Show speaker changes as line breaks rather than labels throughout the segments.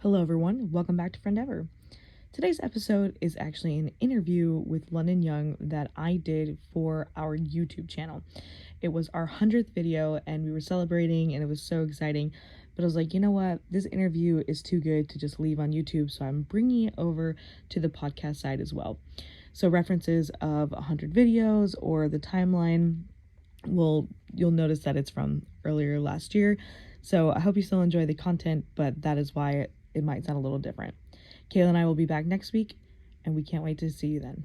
Hello, everyone. Welcome back to Friendeavor. Today's episode is actually an interview with London Young that I did for our YouTube channel. It was our 100th video, and we were celebrating, and it was so exciting. But I was like, you know what? This interview is too good to just leave on YouTube, so I'm bringing it over to the podcast side as well. So references of 100 videos or the timeline you'll notice that it's from earlier last year. So I hope you still enjoy the content, but that is why it might sound a little different. Kayla and I will be back next week, and we can't wait to see you then.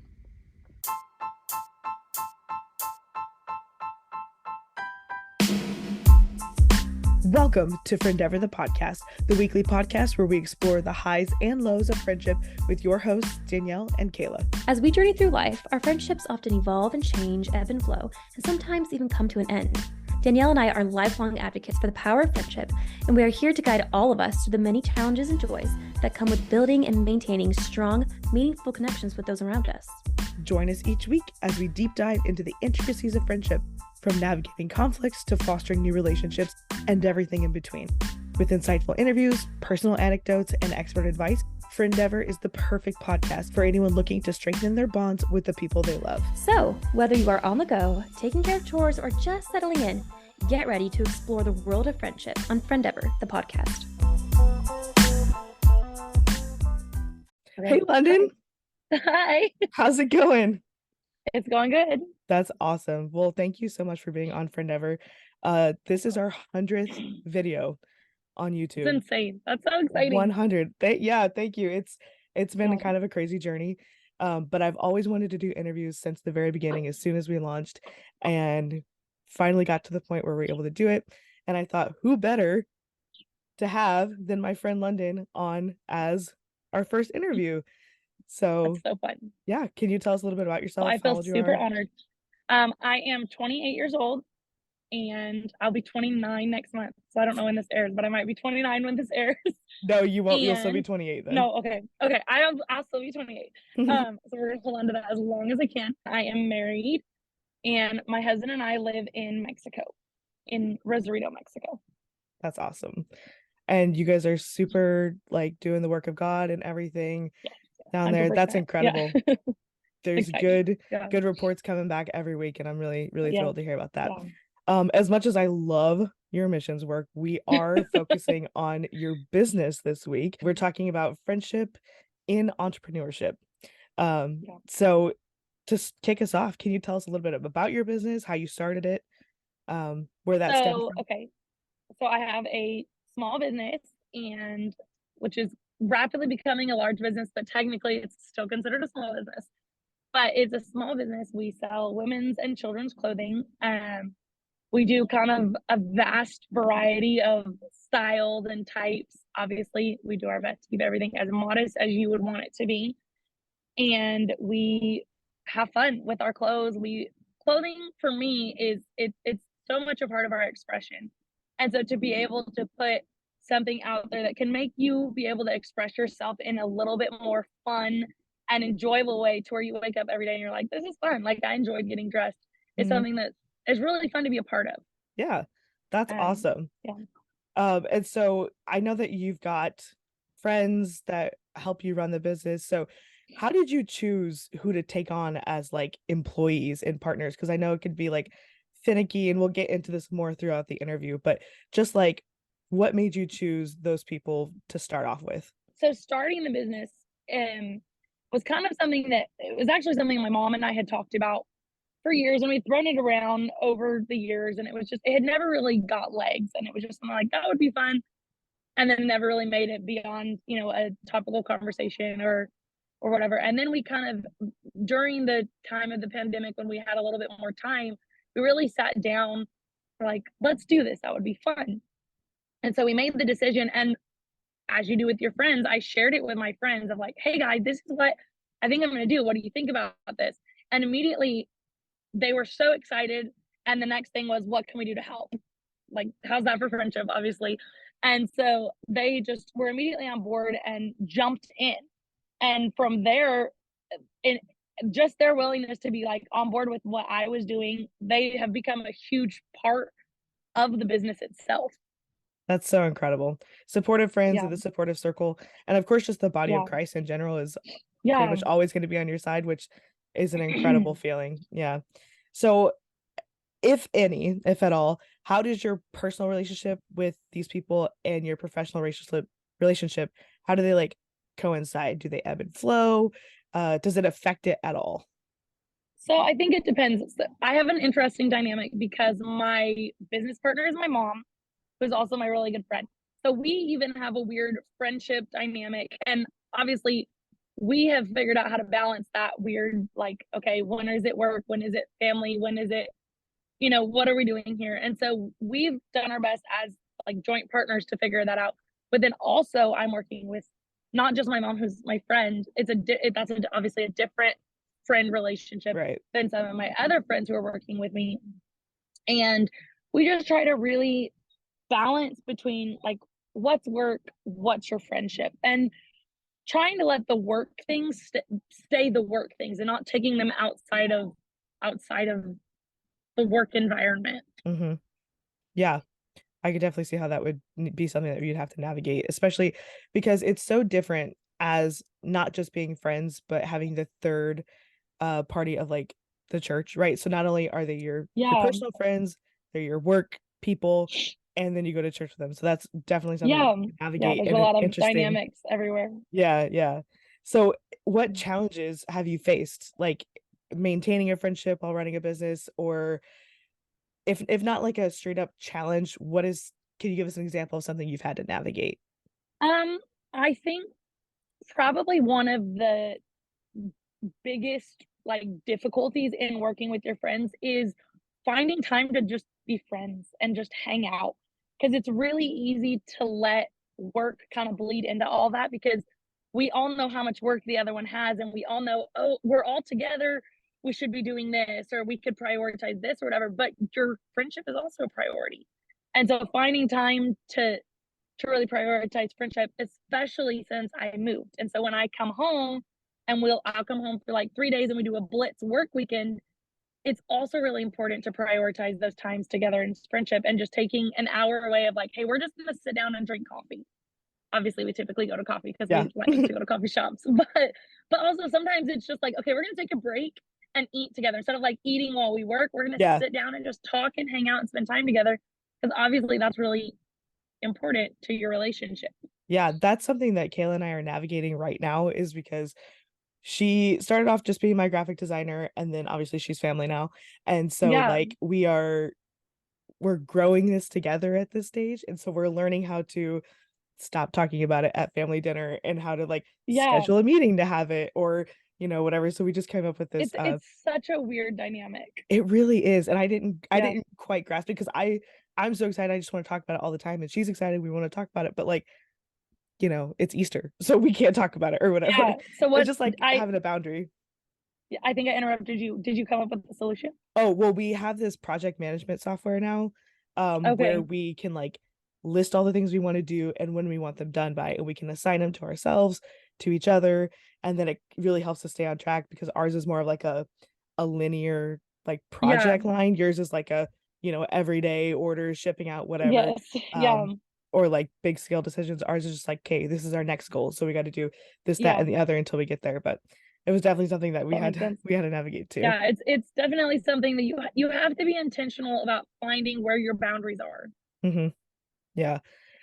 Welcome to Friendeavor the podcast, the weekly podcast where we explore the highs and lows of friendship with your hosts, Danielle and Kayla.
As we journey through life, our friendships often evolve and change, ebb and flow, and sometimes even come to an end. Danielle and I are lifelong advocates for the power of friendship, and we are here to guide all of us through the many challenges and joys that come with building and maintaining strong, meaningful connections with those around us.
Join us each week as we deep dive into the intricacies of friendship, from navigating conflicts to fostering new relationships and everything in between. With insightful interviews, personal anecdotes, and expert advice, Friendeavor is the perfect podcast for anyone looking to strengthen their bonds with the people they love.
So, whether you are on the go, taking care of chores, or just settling in, get ready to explore the world of friendship on Friendeavor, the podcast.
Hey, London.
Hi.
How's it going?
It's going good.
That's awesome. Well, thank you so much for being on Friendeavor. This is our 100th video on YouTube.
It's insane. That's so exciting.
100. Thank you. It's been kind of a crazy journey. But I've always wanted to do interviews since the very beginning, as soon as we launched, and finally got to the point where we're able to do it. And I thought, who better to have than my friend London on as our first interview? So
that's so fun.
Yeah, can you tell us a little bit about yourself?
Well, I feel super honored. I am 28 years old, and I'll be 29 next month. So I don't know when this airs, but I might be 29 when this airs.
No, you won't. You'll still be 28 then.
No, okay. I'll still be 28. So we're gonna hold on to that as long as I can. I am married, and my husband and I live in Mexico, in Rosarito, Mexico.
That's awesome. And you guys are super doing the work of God and everything down there. That's incredible. Yeah. There's good reports coming back every week, and I'm really thrilled to hear about that. As much as I love your missions work, we are focusing on your business this week. We're talking about friendship in entrepreneurship. So to kick us off, can you tell us a little bit about your business, how you started it, where that stemmed from?
Okay, so I have a small business, and which is rapidly becoming a large business, but technically it's still considered a small business. But it's a small business. We sell women's and children's clothing. We do kind of a vast variety of styles and types. Obviously, we do our best to keep everything as modest as you would want it to be. And we have fun with our clothes. Clothing for me it's so much a part of our expression. And so to be able to put something out there that can make you be able to express yourself in a little bit more fun and enjoyable way, to where you wake up every day and you're like, this is fun. Like, I enjoyed getting dressed. It's something that is really fun to be a part of.
Yeah, that's awesome.
Yeah.
And so I know that you've got friends that help you run the business. So how did you choose who to take on as employees and partners? Because I know it could be finicky, and we'll get into this more throughout the interview, but just what made you choose those people to start off with? So
starting the business was kind of something that, it was actually something my mom and I had talked about for years, and we'd thrown it around over the years, and it had never really got legs, and it was just something like, that would be fun, and then never really made it beyond, a topical conversation or whatever. And then we kind of, during the time of the pandemic, when we had a little bit more time, we really sat down, like, let's do this, that would be fun. And so we made the decision, and as you do with your friends, I shared it with my friends of like, hey guys, this is what I think I'm going to do. What do you think about this? And immediately they were so excited. And the next thing was, what can we do to help? Like, how's that for friendship, obviously? And so they just were immediately on board and jumped in. And from there, just their willingness to be on board with what I was doing, they have become a huge part of the business itself.
That's so incredible. Supportive friends
Yeah.
and the supportive circle, and of course, just the body of
Yeah.
Christ in general is pretty
Yeah.
much always going to be on your side, which is an incredible feeling. Yeah. So, if any, if at all, how does your personal relationship with these people and your professional relationship, how do they like coincide? Do they ebb and flow? Does it affect it at all?
So I think it depends. So I have an interesting dynamic because my business partner is my mom, who's also my really good friend. So we even have a weird friendship dynamic. And obviously, we have figured out how to balance that weird, like, okay, when is it work? When is it family? When is it, what are we doing here? And so we've done our best as like joint partners to figure that out. But then also, I'm working with not just my mom, who's my friend. Obviously a different friend relationship
Right.
than some of my other friends who are working with me. And we just try to really balance between like what's work, what's your friendship, and trying to let the work things stay the work things and not taking them outside of the work environment.
Mm-hmm. Yeah. I could definitely see how that would be something that you'd have to navigate, especially because it's so different as not just being friends, but having the third party of like the church, right? So not only are they your
Yeah.
personal friends, they're your work people, and then you go to church with them. So that's definitely something that
Yeah.
you can
Yeah,
navigate
there's
in
a
an
lot of
interesting.
dynamics everywhere.
Yeah, yeah. So what challenges have you faced? Like maintaining a friendship while running a business, or if not like a straight up challenge, what is can you give us an example of something you've had to navigate?
Um, I think probably one of the biggest like difficulties in working with your friends is finding time to just be friends and just hang out, because it's really easy to let work kind of bleed into all that, because we all know how much work the other one has, and we all know, oh, we're all together, we should be doing this, or we could prioritize this or whatever, but your friendship is also a priority. And so finding time to really prioritize friendship, especially since I moved. And so when I come home and I'll come home for like 3 days and we do a blitz work weekend, it's also really important to prioritize those times together in friendship and just taking an hour away of like, hey, we're just gonna sit down and drink coffee. Obviously, we typically go to coffee because
Yeah.
we like to go to coffee shops, but also sometimes it's just like, okay, we're gonna take a break and eat together instead of like eating while we work. We're gonna
Yeah.
sit down and just talk and hang out and spend time together, because obviously that's really important to your relationship.
Yeah, that's something that Kayla and I are navigating right now is because she started off just being my graphic designer and then obviously she's family now. And so
Yeah,
like we're growing this together at this stage. And so we're learning how to stop talking about it at family dinner and how to like
yeah.
schedule a meeting to have it or whatever. So we just came up with this
It's such a weird dynamic.
it really is. And I
Yeah,
didn't quite grasp it because I'm so excited. I just want to talk about it all the time. And she's excited. We want to talk about it. But like it's Easter, so we can't talk about it or whatever.
yeah. So
It's
what
just like having a boundary.
I think I interrupted you. Did you come up with the solution?
Oh, well, we have this project management software now, where
Okay.
we can like list all the things we want to do and when we want them done by, and we can assign them to ourselves, to each other, and then it really helps us stay on track because ours is more of like a linear like
Yeah.
project line. Yours is like a, everyday orders, shipping out, whatever.
Yes. Yeah.
Um, or like big scale decisions. Ours is just like, okay, this is our next goal. So we got to do this, that,
Yeah.
and the other until we get there. But it was definitely something that we
That
had
makes sense.
we had to navigate too.
Yeah, it's definitely something that you have to be intentional about finding where your boundaries are.
Hmm. Yeah.
I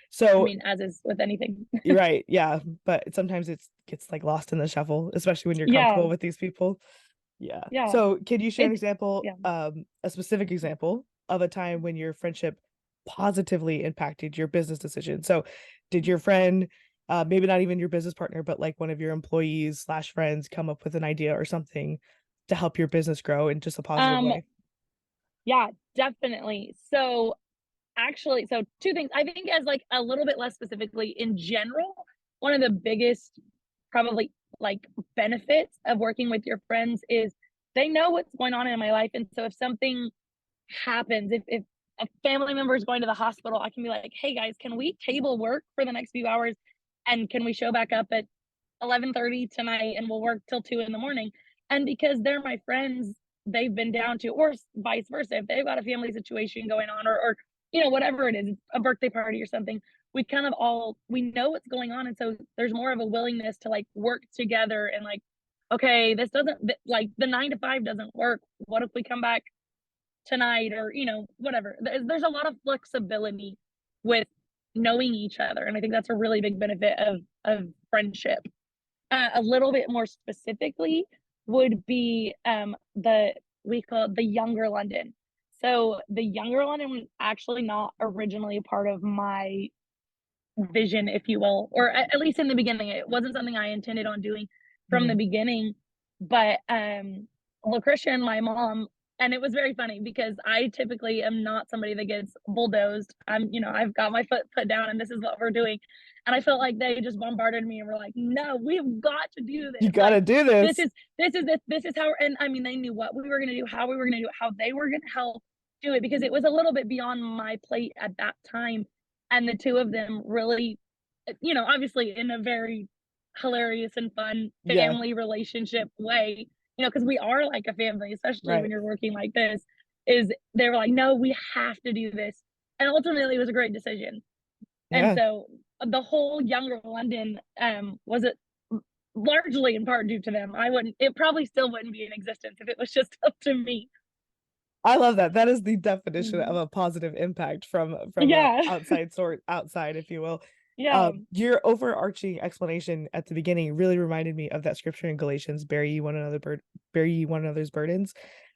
So
mean, as is with anything.
you're right, yeah, but sometimes it gets like lost in the shuffle, especially when you're
Yeah.
comfortable with these people. Yeah.
Yeah.
So can you share an
It's
example,
yeah.
a specific example of a time when your friendship positively impacted your business decision? So did your friend, maybe not even your business partner, but like one of your employees slash friends come up with an idea or something to help your business grow in just a positive
Um
way?
yeah, definitely. So actually, so two things. I think as like a little bit less specifically in general, one of the biggest probably like benefits of working with your friends is they know what's going on in my life. And so if something happens, if a family member is going to the hospital, I can be like, hey guys, can we table work for the next few hours? And can we show back up at 11:30 tonight and we'll work till 2 in the morning? And because they're my friends, they've been down to, or vice versa, if they've got a family situation going on, or you know, whatever it is, a birthday party or something, we kind of all we know what's going on, and so there's more of a willingness to like work together and like, okay, this doesn't like the 9 to 5 doesn't work. What if we come back tonight or you know whatever? There's a lot of flexibility with knowing each other, and I think that's a really big benefit of friendship. A little bit more specifically would be the we call it the younger London. So the younger London was actually not originally a part of my vision, if you will, or at least in the beginning. It wasn't something I intended on doing from the
Mhm.
beginning. But Lucretia, my mom, and it was very funny because I typically am not somebody that gets bulldozed. I'm, you know, I've got my foot put down and this is what we're doing. And I felt like they just bombarded me and were like, no, we've got to do
You
this. Like
gotta do
this
this.
is this is how and I mean they knew what we were gonna do, how we were gonna do it, how they were gonna help do it because it was a little bit beyond my plate at that time. And the two of them really, you know, obviously in a very hilarious and fun
Yeah,
family relationship way, you know, because we are like a family, especially
right.
when you're working like this, is they were like, no, we have to do this. And ultimately it was a great decision. And
Yeah.
so the whole younger London was it largely in part due to them. I wouldn't it probably still wouldn't be in existence if it was just up to me.
I love that. That is the definition of
Mhm.
a positive impact from a
Yeah.
outside, if you will.
Yeah.
Your overarching explanation at the beginning really reminded me of that scripture in Galatians, bear ye one another's burdens.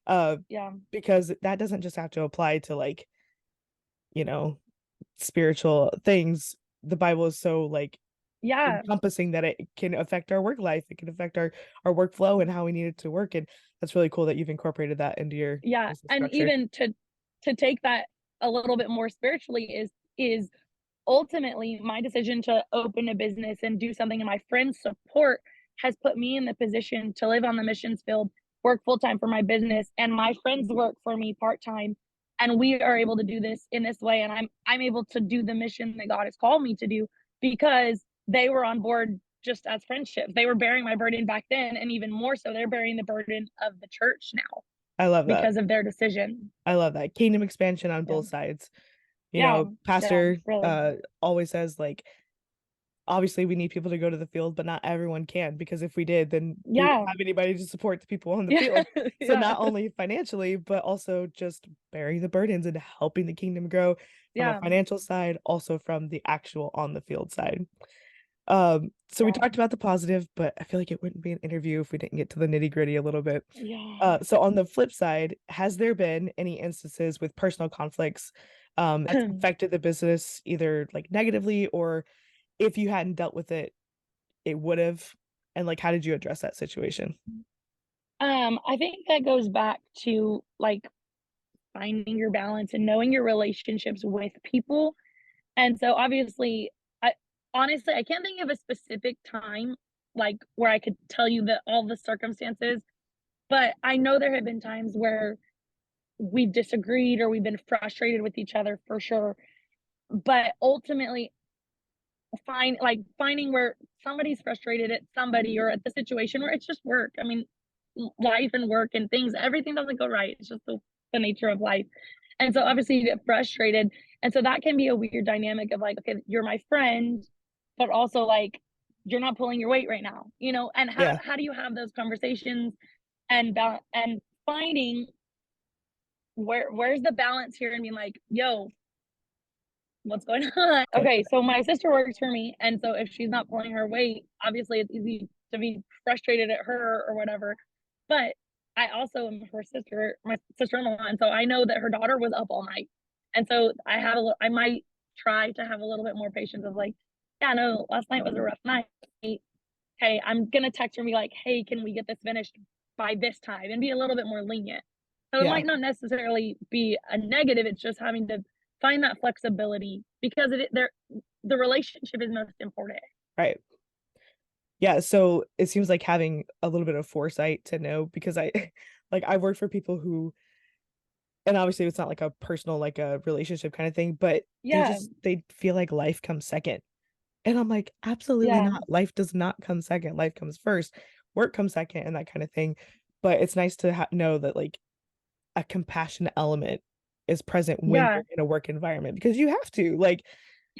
Uh,
Yeah.
because that doesn't just have to apply to like, you know, spiritual things. The Bible is so like
Yeah.
encompassing that it can affect our work life. It can affect our workflow and how we need it to work. And that's really cool that you've incorporated that into your
Yeah,
business
and
structure.
even to take that a little bit more spiritually is ultimately my decision to open a business and do something and my friends' support has put me in the position to live on the missions field, work full time for my business, and my friends work for me part time. And we are able to do this in this way. And I'm able to do the mission that God has called me to do because they were on board just as friendships. They were bearing my burden back then, and even more so, they're bearing the burden of the church now
I love that.
because of their decision.
I love that. Kingdom expansion on
Yeah.
both sides. You
Yeah.
know,
Yeah.
pastor
Really.
always says like obviously we need people to go to the field, but not everyone can because if we did, then we wouldn't
Yeah.
have anybody to support the people on the
Yeah.
field. So
Yeah.
not only financially, but also just bearing the burdens and helping the kingdom grow from a
Yeah.
financial side, also from the actual on the field side. So we
Yeah.
talked about the positive, but I feel like it wouldn't be an interview if we didn't get to the nitty-gritty a little bit.
Yeah.
So on the flip side, has there been any instances with personal conflicts that's affected the business either like negatively or if you hadn't dealt with it, it would have? And like, how did you address that situation?
I think that goes back to like finding your balance and knowing your relationships with people. And so obviously, I honestly I can't think of a specific time like where I could tell you that all the circumstances, but I know there have been times where we've disagreed or we've been frustrated with each other for sure. But ultimately, finding where somebody's frustrated at somebody or at the situation where it's just work. I mean, life and work and things, everything doesn't go right. It's just the nature of life. And so obviously you get frustrated. And so that can be a weird dynamic of like, okay, you're my friend, but also like you're not pulling your weight right now, you know? And
Yeah.
how do you have those conversations and finding where's the balance here and being like, yo, what's going on? Okay, so my sister works for me, and so if she's not pulling her weight, obviously it's easy to be frustrated at her or whatever. But I also am her sister, my sister-in-law, and so I know that her daughter was up all night, and so I might try to have a little bit more patience of like, yeah, no, last night was a rough night. Hey, I'm gonna text her and be like, hey, can we get this finished by this time, and be a little bit more lenient. So it
Yeah.
might not necessarily be a negative. It's just having to find that flexibility because the relationship is most important.
Right. Yeah, so it seems like having a little bit of foresight to know because I like I work for people who and obviously it's not like a personal like a relationship kind of thing, but
Yeah,
they feel like life comes second. And I'm like, absolutely
yeah,
not. Life does not come second. Life comes first. Work comes second and that kind of thing. But it's nice to know that like a compassion element is present when
Yeah,
you're in a work environment because you have to. Like,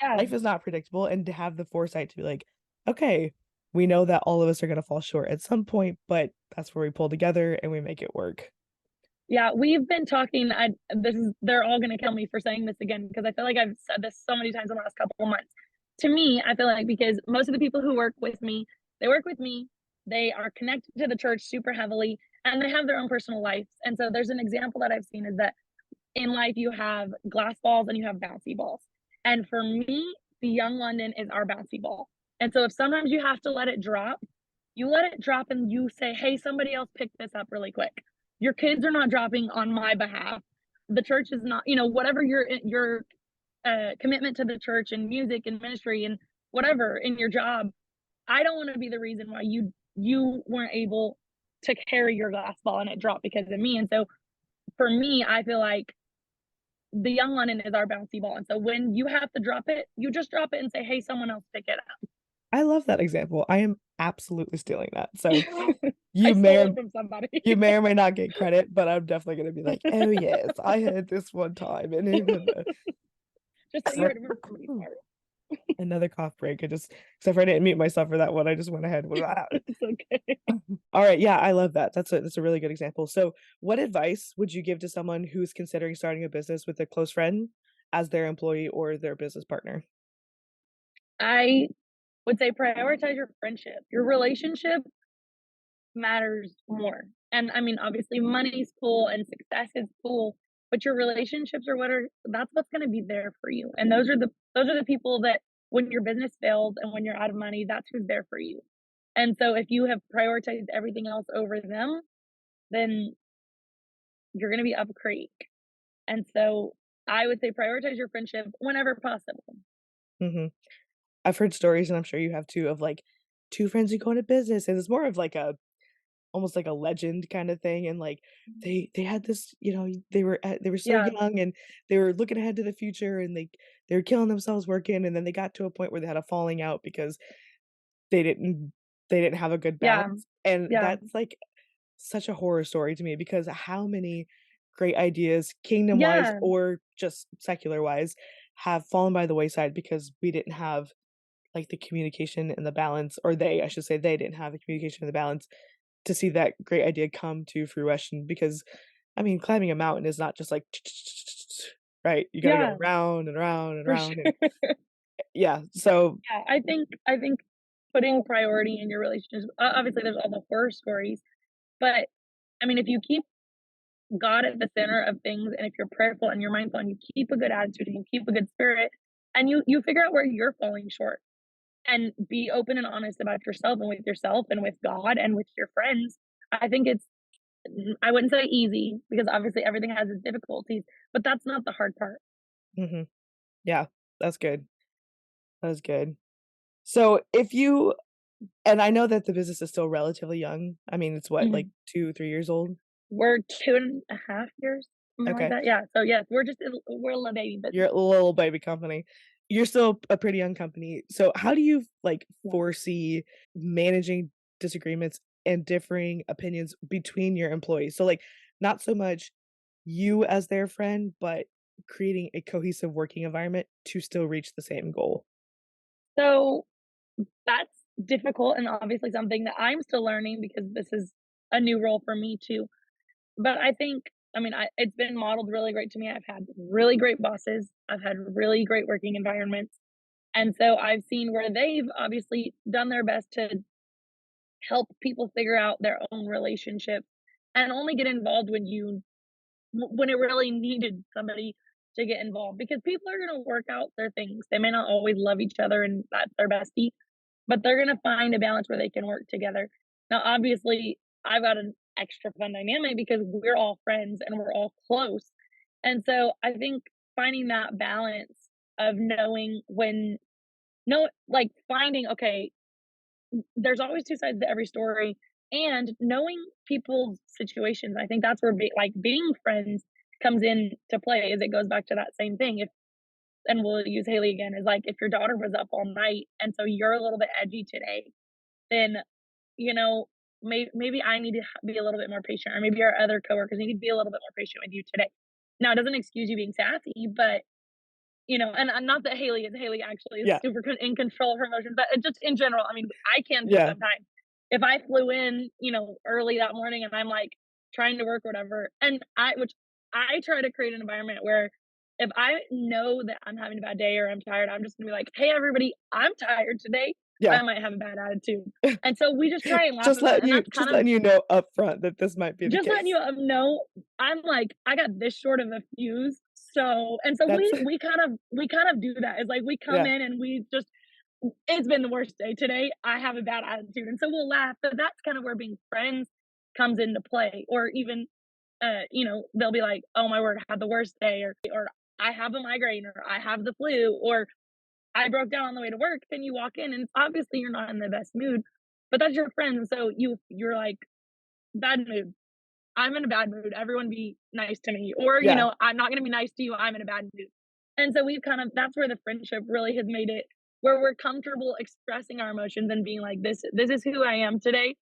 yeah.
life is not predictable, and to have the foresight to be like, okay, we know that all of us are going to fall short at some point, but that's where we pull together and we make it work.
Yeah, we've been talking. They're all gonna kill me for saying this again because I feel like I've said this so many times in the last couple of months. To me, I feel like because most of the people who work with me, they work with me, they are connected to the church super heavily, and they have their own personal lives. And so there's an example that I've seen is that in life you have glass balls and you have bouncy balls. And for me, the young London is our bouncy ball. And so if sometimes you have to let it drop, you let it drop and you say, hey, somebody else pick this up really quick. Your kids are not dropping on my behalf. The church is not, whatever your commitment to the church and music and ministry and whatever in your job. I don't want to be the reason why you weren't able to carry your glass ball and it dropped because of me. And so for me, I feel like the young London is our bouncy ball. And so when you have to drop it, you just drop it and say, hey, someone else pick it
I love that example. I am absolutely stealing that. So
up. I
you may
stole
or
it from somebody.
you may or may not get credit, but I'm definitely gonna be like, oh yes, I had this one time and
Just so you heard it from somebody. Sorry.
another cough break. I just except for I didn't mute myself for that one. I just went ahead with
It's okay.
all right, yeah, I love that. That's a really good example. So, what advice would you give to someone who's considering starting a business with a close friend as their employee or their business partner?
I would say prioritize your friendship. Your relationship matters more. And I mean, obviously, money's cool and success is cool, but your relationships are that's what's going to be there for you. And those are the people that when your business fails and when you're out of money, that's who's there for you. And so if you have prioritized everything else over them, then you're going to be up a creek. And so I would say prioritize your friendship whenever possible.
Hmm. I've heard stories, and I'm sure you have too, of like two friends who go into business, and it's more of like a almost like a legend kind of thing. And like they had this, they were so
Yeah.
young and they were looking ahead to the future, and they were killing themselves working, and then they got to a point where they had a falling out because they didn't they didn't have a good
Yeah.
balance. And
Yeah.
that's like such a horror story to me because how many great ideas, kingdom-wise
Yeah.
or just secular-wise, have fallen by the wayside because we didn't have, like, the communication and the balance, or I should say they didn't have the communication and the balance to see that great idea come to fruition because, I mean, climbing a mountain is not just like right? You gotta go
Yeah.
round and round and
For
round and
sure.
yeah, so
Yeah, I think putting priority in your relationships obviously, there's all the horror stories, but, I mean, if you keep God at the center of things, and if you're prayerful and you're mindful and you keep a good attitude and you keep a good spirit, and you figure out where you're falling short, and be open and honest about yourself and with yourself and with God and with your friends, I think it's I wouldn't say easy because obviously everything has its difficulties, but that's not the hard part.
mhm, yeah, that's good. That's good. So, if you and I know that the business is still relatively young. I mean, it's what, like
Mhm.
2, 3 years old?
We're 2.5 years, something like
Okay.
that, yeah, so, yes, we're a little baby
You're
business.
a little baby company. You're still a pretty young company. So how do you, like,
Yeah.
foresee managing disagreements and differing opinions between your employees? So, like, not so much you as their friend, but creating a cohesive working environment to still reach the same goal.
So, that's difficult and obviously something that I'm still learning because this is a new role for me too. But I think, I mean, it's been modeled really great to me. I've had really great bosses. I've had really great working environments. And so I've seen where they've obviously done their best to help people figure out their own relationship and only get involved when it really needed somebody to get involved because people are going to work out their things. They may not always love each other and that's their bestie, but they're gonna find a balance where they can work together. Now, obviously, I've got an extra fun dynamic because we're all friends and we're all close. And so I think finding that balance of knowing when no like finding, okay, there's always two sides to every story and knowing people's situations. I think that's where being friends comes in to play is it goes back to that same thing. If and we'll use Haley again, is like if your daughter was up all night and so you're a little bit edgy today, then you know, maybe I need to be a little bit more patient, or maybe our other coworkers need to be a little bit more patient with you today. Now it doesn't excuse you being sassy, but and not that Haley actually is
Yeah.
super in control of her emotions, but just in general, I mean, I can be
Yeah.
sometimes. If I flew in, early that morning and I'm like trying to work or whatever, and which I try to create an environment where if I know that I'm having a bad day or I'm tired, I'm just gonna be like, hey, everybody, I'm tired today.
Yeah.
I might have a bad attitude. And so we just try and laugh
Just
at that.
letting
And
you
that's
just
kind of
letting you know upfront that this might be the
just letting
case.
you know, I'm like, I got this short of a fuse. So
That's
we kind of do that. It's like we come
yeah.
in and we just it's been the worst day today. I have a bad attitude. And so we'll laugh. But that's kind of where being friends comes into play. Or even they'll be like, oh my word, I had the worst day, or I have a migraine, or I have the flu, or I broke down on the way to work. Then you walk in and obviously you're not in the best mood, but that's your friend. So you're like, bad mood. I'm in a bad mood. Everyone be nice to me. Or,
Yeah.
I'm not going to be nice to you. I'm in a bad mood. And so we've kind of, that's where the friendship really has made it where we're comfortable expressing our emotions and being like, this is who I am today.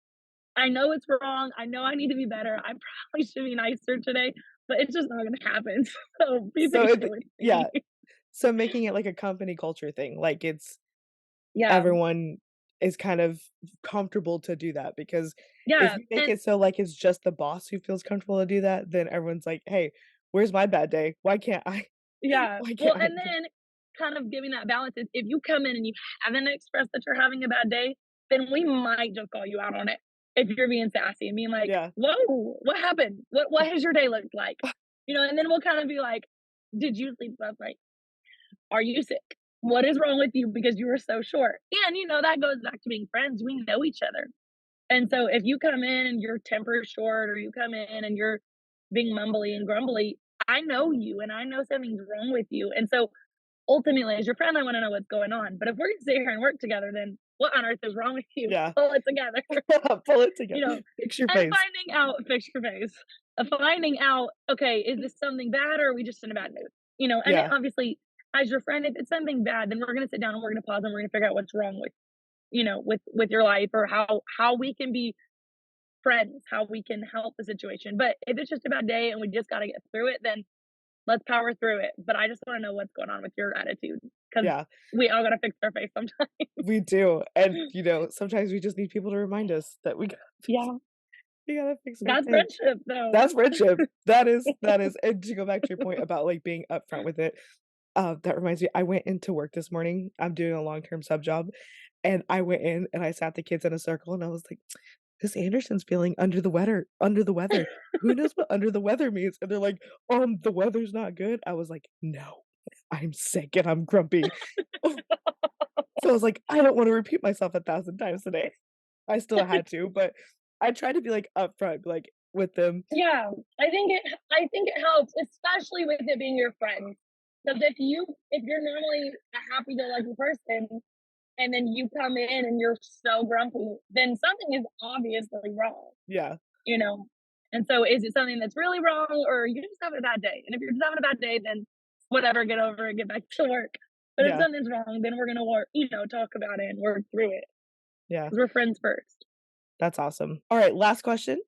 I know it's wrong. I know I need to be better. I probably should be nicer today, but it's just not going to happen. So be
So
patient
it
with
yeah.
me.
So making it like a company culture thing, like it's
Yeah.
everyone is kind of comfortable to do that because if
Yeah.
you make
And
it so like it's just the boss who feels comfortable to do that, then everyone's like, "Hey, where's my bad day? Why can't I
yeah.
why
Well,
can't I?"
and then kind of giving that balance is if you come in and you haven't expressed that you're having a bad day, then we might just call you out on it. If you're being sassy and being like,
Yeah.
whoa, what happened? What has your day looked like? And then we'll kind of be like, did you sleep last night? Are you sick? What is wrong with you because you were so short? And that goes back to being friends. We know each other. And so if you come in and your temper is short, or you come in and you're being mumbly and grumbly, I know you and I know something's wrong with you. And so ultimately, as your friend, I want to know what's going on. But if we're gonna sit here and work together, then what on earth is wrong with you?
Yeah.
Pull it together.
Pull it
you
together.
know,
Fix your
and
face.
finding out, fix your face. Finding out, okay, is this something bad, or are we just in a bad mood? And it
Yeah.
obviously, as your friend, if it's something bad, then we're gonna sit down and we're gonna pause and we're gonna figure out what's wrong with with your life, or how we can be friends, how we can help the situation. But if it's just a bad day and we just got to get through it, then let's power through it. But I just want to know what's going on with your attitude, because
Yeah.
we all got to fix our face sometimes.
We do. And, sometimes we just need people to remind us that
Yeah,
we gotta fix our
that's
face.
friendship, though.
That's friendship. That is and to go back to your point about, like, being upfront with it, that reminds me, I went into work this morning, I'm doing a long-term sub job, and I went in and I sat the kids in a circle and I was like, "Miss Anderson's feeling under the weather. Who knows what under the weather means?" And they're like, the weather's not good." I was like, "No, I'm sick and I'm grumpy." So I was like, "I don't wanna repeat myself 1,000 times today." I still had to, but I try to be, like, upfront, like, with them.
Yeah, I think it helps, especially with it being your friend. Because if you're normally a happy-go-lucky person, and then you come in and you're so grumpy, then something is obviously wrong.
Yeah,
you know? And so is it something that's really wrong, or you just having a bad day? And if you're just having a bad day, then whatever, get over it, get back to work. But if
yeah,
something's wrong, then we're gonna work, talk about it and work through it
yeah.
because we're friends first.
That's awesome. Alright, last question.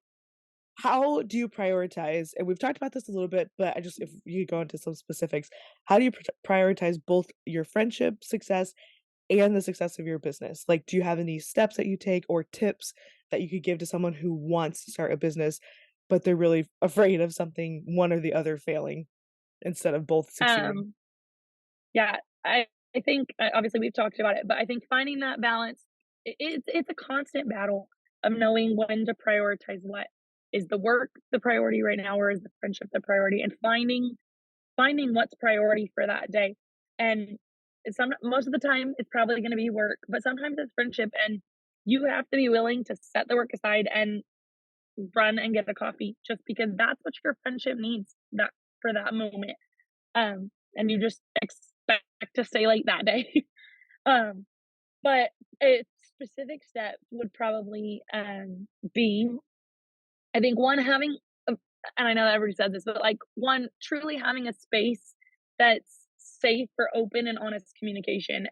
How do you prioritize and we've talked about this a little bit, but I just if you could go into some specifics, how do you prioritize both your friendship success and the success of your business? Like, do you have any steps that you take or tips that you could give to someone who wants to start a business, but they're really afraid of something one or the other failing instead of both succeeding?
Um, yeah, I think obviously we've talked about it, but I think finding that balance, it's a constant battle of knowing when to prioritize what. Is the work the priority right now, or is the friendship the priority? And finding what's priority for that day. And most of the time it's probably going to be work, but sometimes it's friendship, and you have to be willing to set the work aside and run and get a coffee just because that's what your friendship needs that for that moment. And you just expect to stay late that day. um, but a specific step would probably be, I think, one, having a, and I know that everybody says this, but like one, truly having a space that's safe for open and honest communication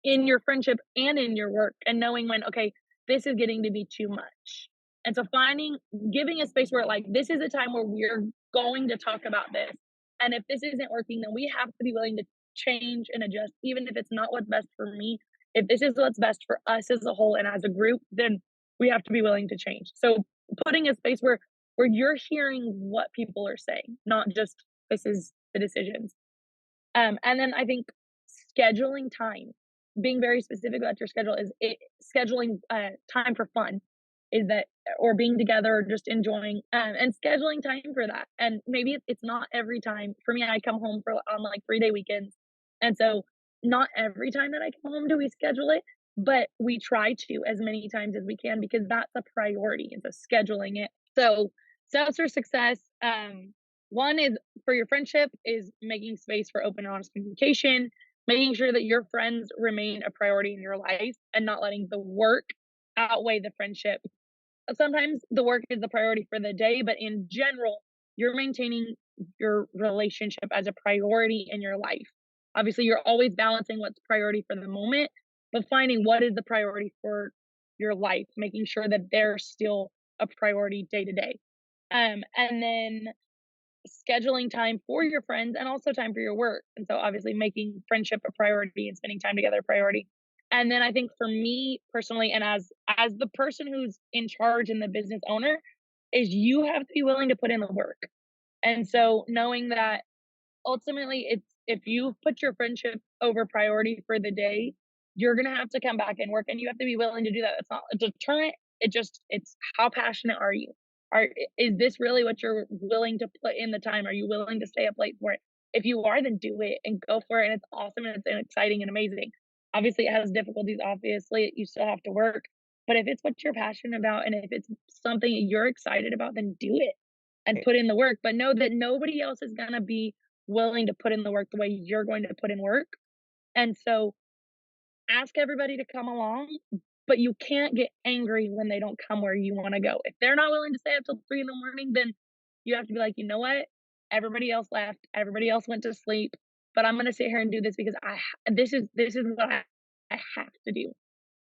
in your friendship and in your work, and knowing when, okay, this is getting to be too much. And so giving a space where like, this is a time where we're going to talk about this. And if this isn't working, then we have to be willing to change and adjust, even if it's not what's best for me. If this is what's best for us as a whole and as a group, then we have to be willing to change. So putting a space where you're hearing what people are saying, not just this is the decisions. And then I think scheduling time, being very specific about your schedule is scheduling time for fun is that, or being together or just enjoying, and scheduling time for that. And maybe it's not every time. For me, I come home for on like 3-day weekends. And so not every time that I come home do we schedule it, but we try to as many times as we can because that's a priority. And so scheduling it. So steps for success. One is for your friendship is making space for open and honest communication, making sure that your friends remain a priority in your life and not letting the work outweigh the friendship. Sometimes the work is the priority for the day, but in general, you're maintaining your relationship as a priority in your life. Obviously, you're always balancing what's priority for the moment, but finding what is the priority for your life, making sure that they're still a priority day to day. And then scheduling time for your friends and also time for your work. And so obviously making friendship a priority and spending time together a priority. And then I think for me personally, and as the person who's in charge and the business owner, is you have to be willing to put in the work. And so knowing that ultimately it's if you put your friendship over priority for the day, you're gonna have to come back and work and you have to be willing to do that. It's not a deterrent. It's how passionate are you? Are is this really what you're willing to put in the time? Are you willing to stay up late for it? If you are, then do it and go for it. And it's awesome and it's exciting and amazing. Obviously, it has difficulties. Obviously, you still have to work. But if it's what you're passionate about and if it's something you're excited about, then do it and put in the work. But know that nobody else is gonna be willing to put in the work the way you're going to put in work. And so ask everybody to come along, but you can't get angry when they don't come where you want to go. If they're not willing to stay up till 3 in the morning, then you have to be like, you know what? Everybody else left. Everybody else went to sleep. But I'm gonna sit here and do this because this is what I have to do.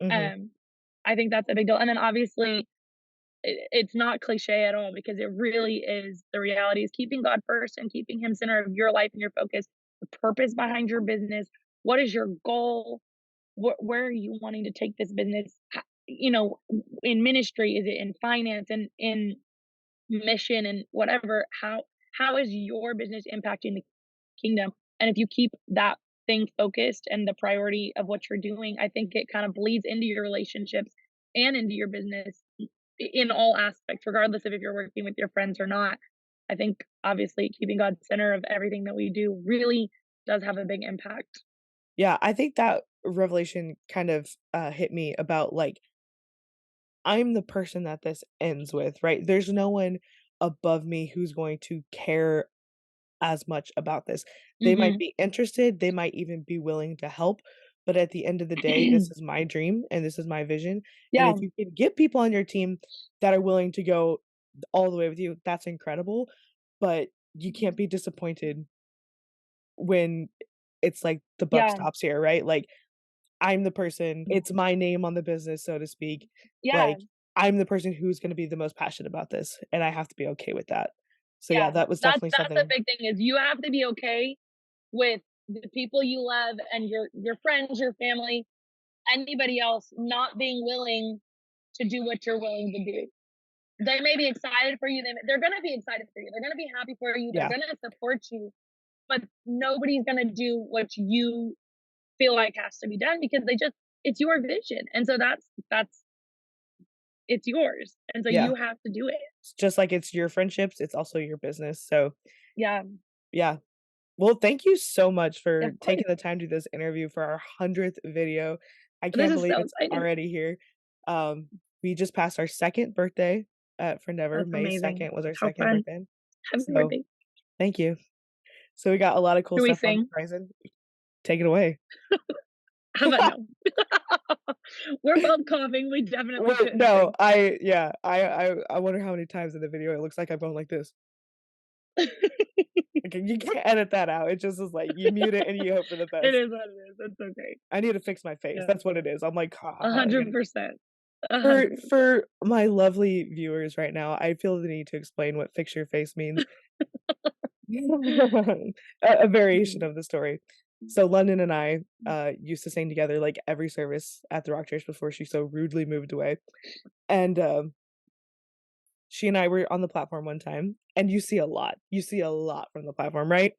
Mhm.
Um, I think that's a big deal. And then obviously it's not cliche at all because it really is the reality is keeping God first and keeping him center of your life and your focus, the purpose behind your business. What is your goal? Where are you wanting to take this business? You know, in ministry, is it in finance and in mission and whatever? How is your business impacting the kingdom? And if you keep that thing focused and the priority of what you're doing, I think it kind of bleeds into your relationships and into your business in all aspects, regardless of if you're working with your friends or not. I think obviously keeping God center of everything that we do really does have a big impact.
Yeah, I think that revelation kind of, hit me about, like, I'm the person that this ends with, right? There's no one above me who's going to care as much about this. They might
Hmm.
be interested, they might even be willing to help, but at the end of the day, this is my dream and this is my vision, and
Yeah,
if you can get people on your team that are willing to go all the way with you, that's incredible, but you can't be disappointed when it's like the buck
yeah,
stops here, right? Like, I'm the person it's my name on the business, so to speak.
yeah,
Like, I'm the person who's gonna be the most passionate about this, and I have to be okay with that. So, yeah,
yeah.
that was
That's
definitely
that's a
something.
big thing is you have to be okay with the people you love and your friends, your family, anybody else not being willing to do what you're willing to do. They may be excited for you. They're going to be excited for you. They're going to be happy for you. They're
Yeah,
going to support you, but nobody's going to do what you feel like has to be done because it's your vision. And so that's, it's yours. And so
yeah.
you have to do it.
It's just like it's your friendships, it's also your business, so,
Yeah.
yeah. Well, thank you so much
Yeah,
for
of course.
taking the time to do this interview for our 100th video. I
This
can't
is
believe
so
it's
exciting.
already here. We just passed our 2nd birthday at Friendeavor.
That's
May
amazing.
2nd was our
How
2nd
fun.
birthday.
Happy
So,
birthday.
thank you. So, we got a lot of cool
Should we
stuff on the
sing?
horizon. Take it away.
How about no? We're both coughing. We definitely
Wait,
shouldn't
no,
sing.
I wonder how many times in the video it looks like I'm going like this. Okay, you can't edit that out. It just is like you mute it and you hope for the
It
best.
is what it is. It's okay.
I need to fix my face.
Yeah.
That's what it is. I'm like, ha ha
A
ha again.
100%. A
For
100%.
for my lovely viewers right now, I feel the need to explain what "fix your face" means. A variation
Mhm.
of the story. So London and I used to sing together like every service at the Rock Church before she so rudely moved away. And she and I were on the platform one time, and you see a lot. You see a lot from the platform, right?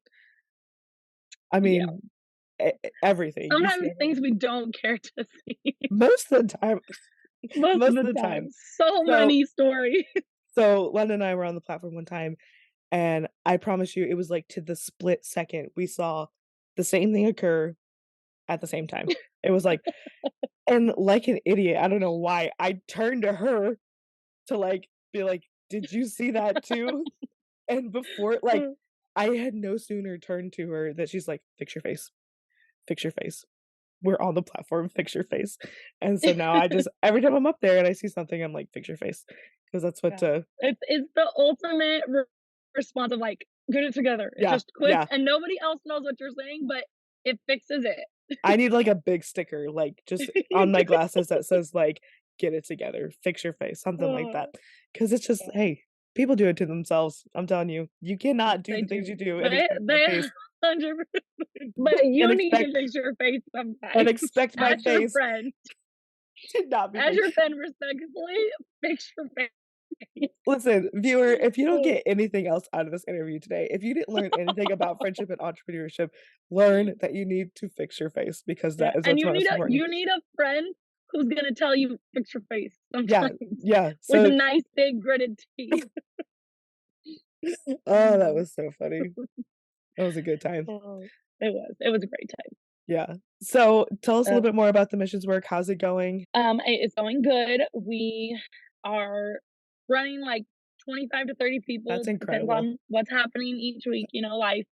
I
Yeah.
mean, everything. You see
Sometimes things
everything.
we don't care to see
Most of the time.
most of
Most
the
of the
time.
time.
So
So
many stories.
so London and I were on the platform one time, and I promise you, it was like to the split second we saw the same thing occur at the same time. It was like, and like an idiot, I don't know why, I turned to her to like be like, "Did you see that too?" And before, like, I had no sooner turned to her that she's like, "Fix your face. Fix your face. We're on the platform, fix your face." And so now I just every time I'm up there and I see something, I'm like, "Fix your face," because that's what
Yeah. It's the ultimate response of, like, "Get it together." It's
yeah,
just quick,
yeah.
and nobody else knows what you're saying, but it fixes
I need like a big sticker, like just on my
it.
glasses that says like, "Get it together, fix your face," something like that.
Oh,
Because it's just,
yeah.
hey, people do it to themselves. I'm telling you, you cannot do
They
the things
do.
you do and expect my
They
face
100%, but
and
you need to
expect
fix your face
and
sometimes.
expect my
As your
face
friend
to not be
as
fixed.
your friend, respectfully, fix your face.
Listen, viewer, if you don't
Oh,
get anything else out of this interview today, if you didn't learn anything about friendship and entrepreneurship, learn that you need to fix your face because
yeah,
that is
and
what's most important.
you need a friend who's gonna tell you, "Fix your face,"
Yeah,
sometimes
yeah.
with
So,
nice, big, gritted teeth.
oh, that
Mhm.
was so funny. That was a good time.
Oh, it was a great time.
Yeah. So, tell us a little
So,
bit more about the missions work. How's it going?
it's going good. We are running, like, 25 to 30
That's
people, depends
incredible.
on what's happening each week, life.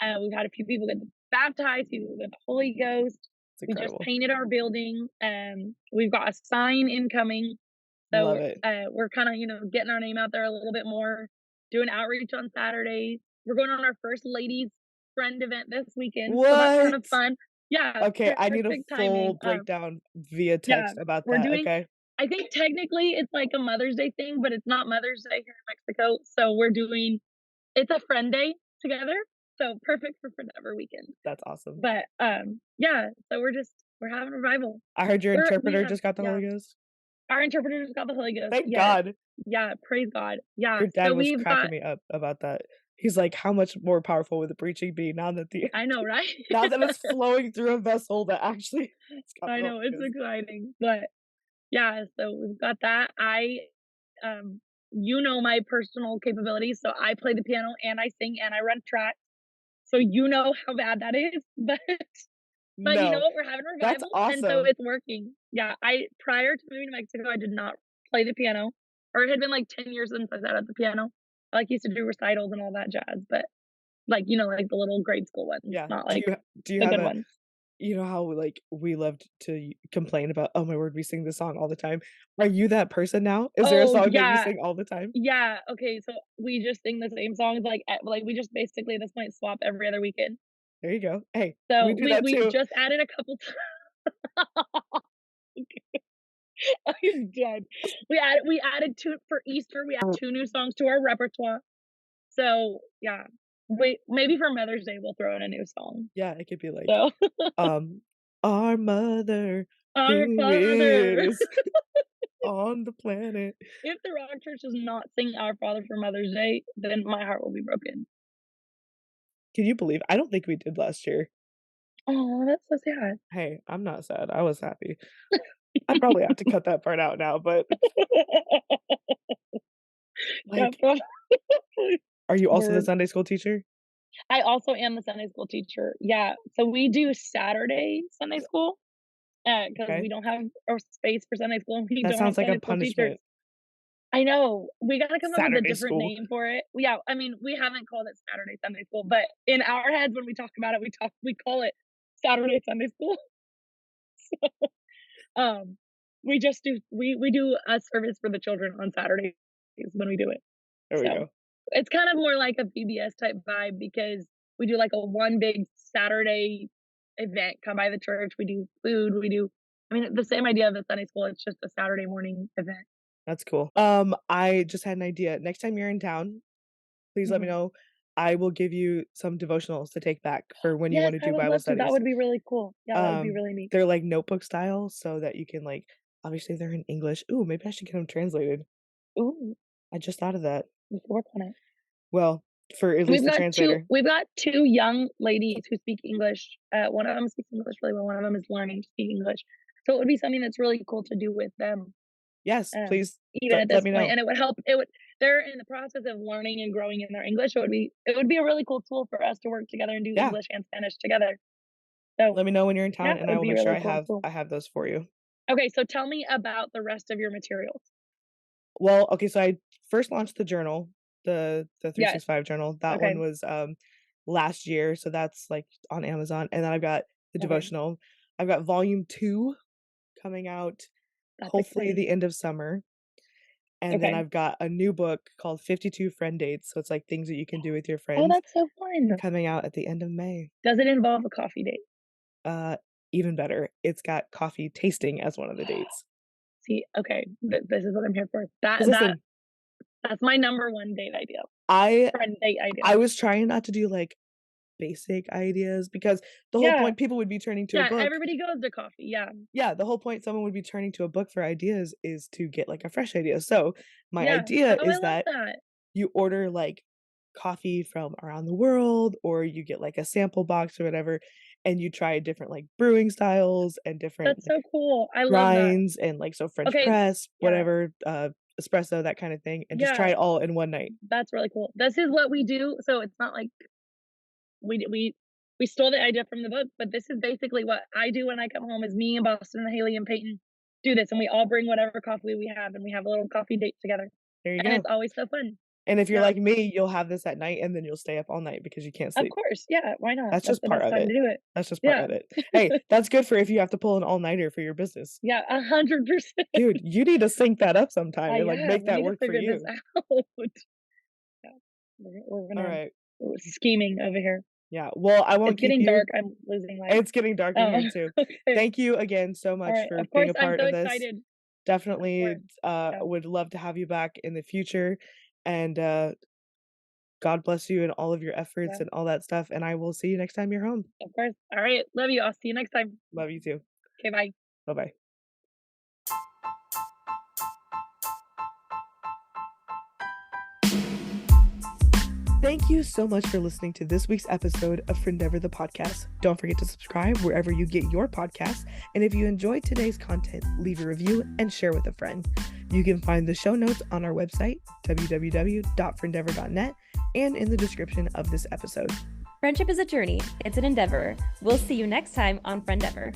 We've had a few people get baptized, people get the Holy Ghost.
It's
We just
incredible.
painted our building. We've got a sign incoming.
Love
So
it.
we're kind of, getting our name out there a little bit more, doing outreach on Saturdays. We're going on our first ladies friend event this weekend. So that's kind
What?
of fun. Yeah,
Okay, I need a
perfect
full
timing.
breakdown via
Yeah,
text about
we're
that,
doing,
okay?
I think technically it's like a Mother's Day thing, but it's not Mother's Day here in Mexico. So we're doing, it's a friend day together. So perfect for Friendeavor weekend.
That's awesome.
But, yeah, so we're having revival.
I heard your
We
interpreter
have,
just got the
yeah,
Holy Ghost.
our interpreters got the Holy Ghost,
Thank
yes.
God.
Yeah, praise God. Yeah,
Your dad
so
was
we've
cracking
got,
me up about that. He's like, "How much more powerful would the preaching be now that the
I know, right?
now that it's flowing through a vessel that actually has got
I
the Holy
know, it's
Ghost?"
exciting, but yeah, so we've got that. Um, my personal capabilities, so I play the piano and I sing and I run track, so you know how bad that is, but you know
No.
what? We're having
That's
revival, and so
awesome.
it's working. Yeah, I prior to moving to Mexico, I did not play the piano, or it had been like 10 years since I sat at the piano. I like used to do recitals and all that jazz, but like like the little grade school ones,
Yeah.
not
Do
like
you
the
have
good
a
ones.
you know how, like, we loved to complain about, "Oh my word, we sing this song all the time." Are you that person now? Is there a
Oh
song that you
yeah,
sing all the time?
yeah. Okay, so we just sing the same songs like we just basically at this point swap every other weekend.
There you go. Hey, we
So
do that
we've
too.
just added a couple. I'm dead. We added two for Easter. We added two new songs to our repertoire. So yeah, wait, maybe for Mother's Day we'll throw in a new song.
Yeah, it could be like,
So
um, "Our mother
our
who
Father.
is on the planet."
If the Rock Church does not sing Our Father for Mother's Day, then my heart will be broken.
Can you believe I don't think we did last year.
Oh, that's so sad.
Hey, I'm not sad, I was happy. I probably have to cut that part out now, but,
Yeah,
like,
probably.
are you also the
Word.
Sunday school teacher?
I also am the Sunday school teacher. Yeah, so we do Saturday Sunday school, because we
Okay.
don't have a space for Sunday school, and we
That
don't have
sounds like a
Sunday school teachers.
punishment.
I know. We gotta come up with a
Saturday
different
school.
name for it. Yeah, I mean, we haven't called it Saturday Sunday school, but in our heads when we talk about it, we call it Saturday Sunday school. Um, we do a service for the children on Saturdays when we do it.
There we
So,
go.
it's kind of more like a VBS type vibe because we do like a one big Saturday event, come by the church, we do food, I mean, the same idea of the Sunday school, it's just a Saturday morning event.
That's cool. I just had an idea. Next time you're in town, please let me
Mhm.
know. I will give you some devotionals to take back for when you
Yes,
want to
I
do
would
Bible
love to. That
studies.
would be really cool. Yeah, that would be really neat.
They're like notebook style so that you can like obviously they're in English. Ooh, maybe I should get them translated.
Ooh,
I just thought of that.
we can work on it.
Well, for at least the translator.
We've got 2 young ladies who speak English. One of them speaks English really well, one of them is learning to speak English. So it would be something that's really cool to do with them,
Yes, please
even at
let
this
me
point,
know.
and it would help. They're in the process of learning and growing in their English, so it would be a really cool tool for us to work together and do
Yeah.
English and Spanish together. So,
Let me know when you're in
yeah,
town
that
and I
would
will
be a
make sure
really cool tool.
I have those for you.
Okay, so tell me about the rest of your materials.
Well, okay, so I first launched the journal, the
Yes.
365 journal. That
Okay.
one was last year, so that's like on Amazon. And then I've got the
Okay.
devotional. I've got volume 2 coming out
That's
hopefully
exciting.
the end of summer. And then
Okay.
I've got a new book called 52 Friend Dates. So it's like things that you can do with your
Oh,
friends
that's so fun.
coming out at the end of May.
Does it involve a coffee date?
Uh Even better. It's got coffee tasting as one of the dates.
See, okay, this is what I'm here for.
'Cause listen,
That's my number 1 date idea,
I
friend date idea.
I was trying not to do like basic ideas because the whole
Yeah,
point people would be turning to a
yeah,
book.
everybody goes to coffee, yeah.
Yeah, the whole point someone would be turning to a book for ideas is to get like a fresh idea. So my
Yeah.
idea
Oh, I
is
love
that
that.
you order like coffee from around the world or you get like a sample box or whatever and you try different like brewing styles and different
That's so cool. I love that.
grinds and like so French
Okay,
press,
yeah,
whatever, espresso, that kind of thing, and just
yeah,
try it all in one night.
that's really cool. This is what we do, so it's not like we stole the idea from the book, but this is basically what I do when I come home is me and Boston and Haley and Peyton do this, and we all bring whatever coffee we have, and we have a little coffee date together,
There you
and
go.
it's always so fun.
And if you're
Yeah,
like me, you'll have this at night and then you'll stay up all night because you can't
of
sleep.
course, yeah, why not?
That's
That's
just
the
part
best
of
time
it.
to do it.
That's just part
Yeah.
of it. Hey, that's good for if you have to pull an all-nighter for your business.
Yeah, 100%.
Dude, you need to sync that up sometime and like
Yeah,
make
we
that
need to
work for
figure this
you.
out. Yeah, we're
All
gonna
right.
scheming over here.
Yeah. Well, I won't
It's
keep
getting
you.
dark, I'm losing light.
It's getting dark in here too.
Okay.
Thank you again so much
Alright,
for
of
being
course,
a
I'm
part
so
of this.
excited. Of
Definitely
course. Yeah,
would love to have you back in the future. And God bless you in all of your efforts
yeah,
and all that stuff. And I will see you next time you're home.
of course. Alright, love you, I'll see you next time.
Love you too.
Okay, bye.
Bye-bye. Thank you so much for listening to this week's episode of Friendeavor the podcast. Don't forget to subscribe wherever you get your podcasts. And if you enjoyed today's content, leave a review and share with a friend. You can find the show notes on our website, www.friendeavor.net, and in the description of this episode.
Friendship is a journey. It's an endeavor. We'll see you next time on Friendeavor.